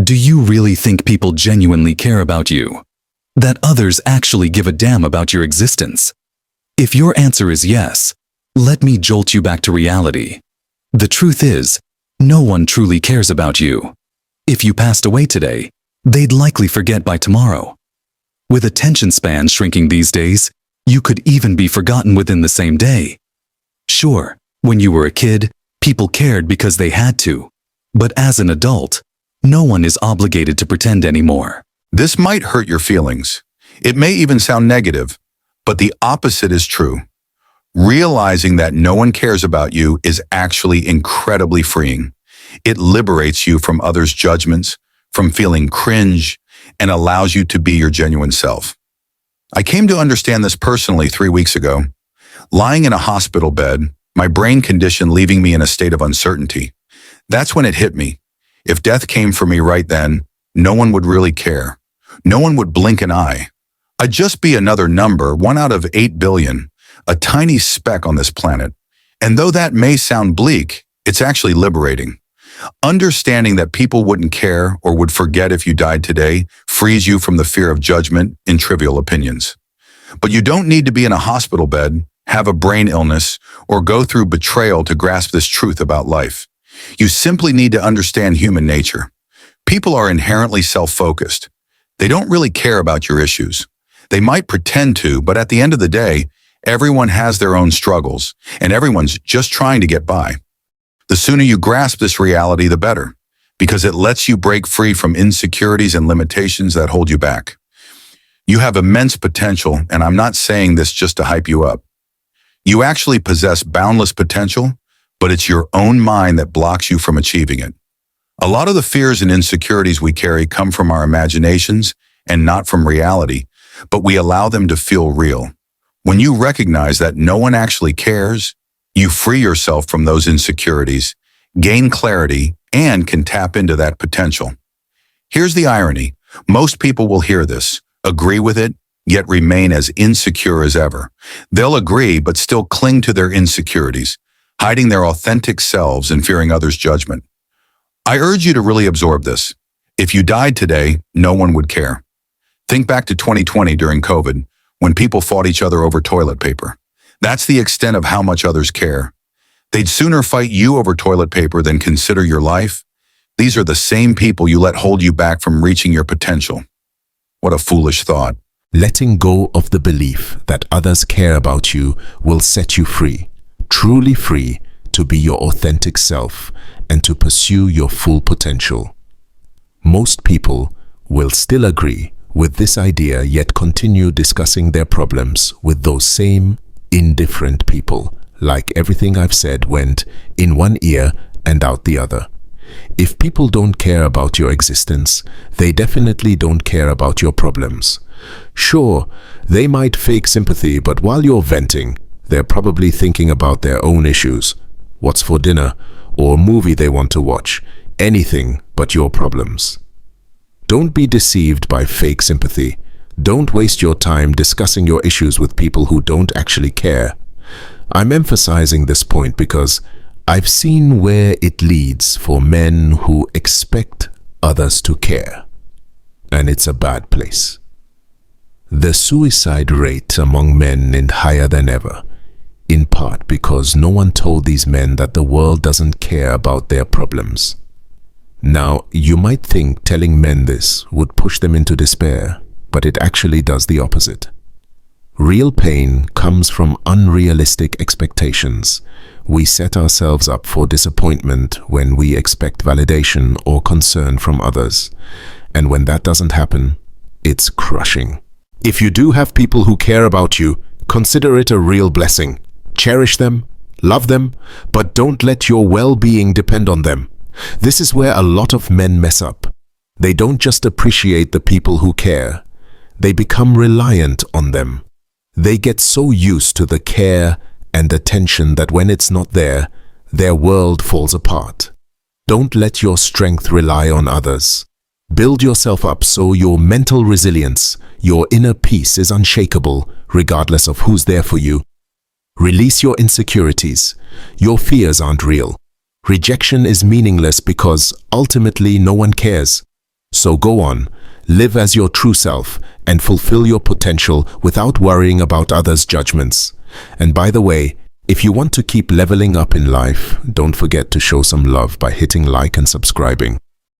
Do you really think people genuinely care about you? That others actually give a damn about your existence? If your answer is yes, let me jolt you back to reality. The truth is, no one truly cares about you. If you passed away today, they'd likely forget by tomorrow. With attention spans shrinking these days, you could even be forgotten within the same day. Sure, when you were a kid, people cared because they had to. But as an adult, no one is obligated to pretend anymore. This might hurt your feelings. It may even sound negative, but the opposite is true. Realizing that no one cares about you is actually incredibly freeing. It liberates you from others' judgments, from feeling cringe, and allows you to be your genuine self. I came to understand this personally 3 weeks ago. Lying in a hospital bed, my brain condition leaving me in a state of uncertainty. That's when it hit me. If death came for me right then, no one would really care. No one would blink an eye. I'd just be another number, 1 out of 8 billion, a tiny speck on this planet. And though that may sound bleak, it's actually liberating. Understanding that people wouldn't care or would forget if you died today frees you from the fear of judgment in trivial opinions. But you don't need to be in a hospital bed, have a brain illness, or go through betrayal to grasp this truth about life. You simply need to understand human nature. People are inherently self-focused. They don't really care about your issues. They might pretend to, but at the end of the day, everyone has their own struggles, and everyone's just trying to get by. The sooner you grasp this reality, the better, because it lets you break free from insecurities and limitations that hold you back. You have immense potential, and I'm not saying this just to hype you up. You actually possess boundless potential, but it's your own mind that blocks you from achieving it. A lot of the fears and insecurities we carry come from our imaginations and not from reality, but we allow them to feel real. When you recognize that no one actually cares, you free yourself from those insecurities, gain clarity, and can tap into that potential. Here's the irony. Most people will hear this, agree with it, yet remain as insecure as ever. They'll agree but still cling to their insecurities, hiding their authentic selves and fearing others' judgment. I urge you to really absorb this. If you died today, no one would care. Think back to 2020 during COVID, when people fought each other over toilet paper. That's the extent of how much others care. They'd sooner fight you over toilet paper than consider your life. These are the same people you let hold you back from reaching your potential. What a foolish thought. Letting go of the belief that others care about you will set you free, truly free to be your authentic self and to pursue your full potential. Most people will still agree with this idea yet continue discussing their problems with those same indifferent people, like everything I've said went in one ear and out the other. If people don't care about your existence, they definitely don't care about your problems. Sure, they might fake sympathy, but while you're venting, they're probably thinking about their own issues, what's for dinner, or a movie they want to watch, anything but your problems. Don't be deceived by fake sympathy. Don't waste your time discussing your issues with people who don't actually care. I'm emphasizing this point because I've seen where it leads for men who expect others to care. And it's a bad place. The suicide rate among men is higher than ever, in part because no one told these men that the world doesn't care about their problems. Now, you might think telling men this would push them into despair, but it actually does the opposite. Real pain comes from unrealistic expectations. We set ourselves up for disappointment when we expect validation or concern from others. And when that doesn't happen, it's crushing. If you do have people who care about you, consider it a real blessing. Cherish them, love them, but don't let your well-being depend on them. This is where a lot of men mess up. They don't just appreciate the people who care. They become reliant on them. They get so used to the care and attention that when it's not there, their world falls apart. Don't let your strength rely on others. Build yourself up so your mental resilience, your inner peace is unshakable, regardless of who's there for you. Release your insecurities. Your fears aren't real. Rejection is meaningless because ultimately no one cares. So go on, live as your true self and fulfill your potential without worrying about others' judgments. And by the way, if you want to keep leveling up in life, don't forget to show some love by hitting like and subscribing.